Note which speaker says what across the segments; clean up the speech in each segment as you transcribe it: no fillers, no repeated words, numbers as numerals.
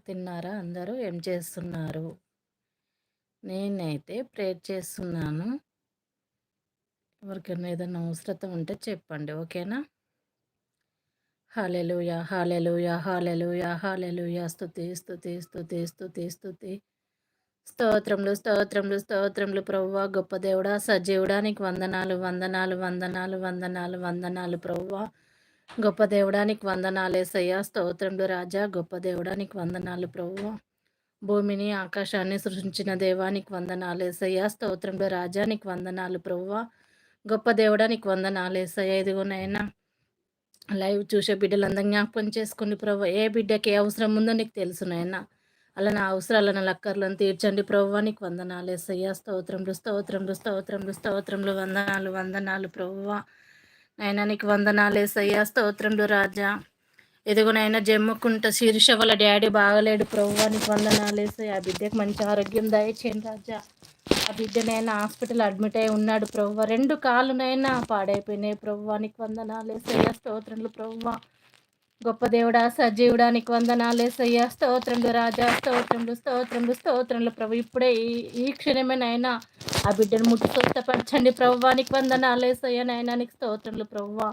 Speaker 1: తిన్నారా అందరూ? ఏం చేస్తున్నారు? నేనైతే ప్రేయర్ చేస్తున్నాను. ఎవరికైనా ఏదైనా అవసరత ఉంటే చెప్పండి. ఓకేనా? హల్లెలూయా! హల్లెలూయా! హల్లెలూయా! హల్లెలూయా! స్తుతి, స్తుతి, స్తుతి, స్తుతి, స్తుతి. స్తోత్రములు, స్తోత్రములు, స్తోత్రములు ప్రభువా! గొప్ప దేవుడా, సజీవుడా నీకు వందనాలు, వందనాలు, వందనాలు, వందనాలు, వందనాలు ప్రభువా! గొప్ప దేవుడా నీకు వందనాలేసయ్యా! స్తోత్రములు రాజా, గొప్ప దేవుడా నీకు వందనాలు ప్రభువా! భూమిని, ఆకాశాన్ని సృష్టించిన దేవా నీకు వందనాలేసయ్యా! స్తోత్రములు రాజా నీకు వందనాలు ప్రభువా! గొప్ప దేవుడా నీకు వందనాలేసయ్యా! ఇదిగో నాయనా లైవ్ చూసే బిడ్డలందరిని జ్ఞాపకం చేసుకోండి ప్రభువా! ఏ బిడ్డకి ఏ అవసరం ఉందో నీకు తెలుసు నాయనా. అలా నా అవసరాలను, నా అక్కర్లను తీర్చండి ప్రభువా! నీకు వందనాలేసయ్యా! స్తోత్రములు, స్తోత్రములు, స్తోత్రములు, స్తోత్రములు, వందనాలు, వందనాలు ప్రభువా! నాయనా నీకు వందనాలేసయ్యా! స్తోత్రములు రాజా. ఇదిగో నాయనా జమ్ముకుంట శీర్ష వాళ్ళ డాడీ బాగలేడు ప్రభువా! నీకు వందనాలేసయ్యా! ఆ బిడ్డకి మంచి ఆరోగ్యం దయచేయండి రాజా. ఆ బిడ్డనైనా హాస్పిటల్ అడ్మిట్ అయి ఉన్నాడు ప్రభువా. 2 కాళ్ళనైనా పాడైపోయినాయి ప్రభువా. నీకు వందనాలేసయ్యా! స్తోత్రములు ప్రభువా! గొప్ప దేవుడా, సజీవుడా నీకు వందనాలేసయ్యా! స్తోత్రములు రాజా, స్తోత్రములు, స్తోత్రములు, స్తోత్రములు ప్రభు. ఇప్పుడే ఈ క్షణమే నాయనా ఆ బిడ్డను ముట్టి స్వస్థపరచండి ప్రభువా. నీకు వందనాలేసయ్యా నాయనా. నీకు స్తోత్రములు ప్రభువా.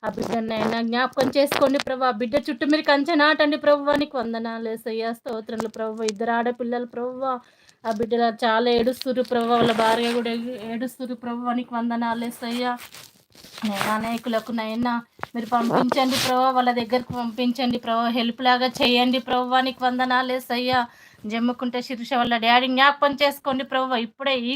Speaker 1: ఆ బిడ్డనైనా జ్ఞాపకం చేసుకోండి ప్రభు. ఆ బిడ్డ చుట్టూ మీరు కంచె నాటండి ప్రభువా. నీకు వందనాలేసయ్యా! స్తోత్రములు ప్రభువా. 2 ఆడపిల్లలు ప్రభువా. ఆ బిడ్డలు చాలా ఏడుస్తుర్రు ప్రభువా. వాళ్ళ భార్య కూడా ఏడుస్తుర్రు ప్రభువా. నీకు వందనాలేసయ్యా. నైనా అనేకులకు నైనా మీరు పంపించండి ప్రభువా. వాళ్ళ దగ్గరకు పంపించండి ప్రభువా. హెల్ప్ లాగా చేయండి ప్రభువా. నీకు వందనాలేసయ్యా. జమ్ముకుంటే శిరీష వాళ్ళ డాడీ జ్ఞాపకం చేసుకోండి ప్రభువా. ఇప్పుడే ఈ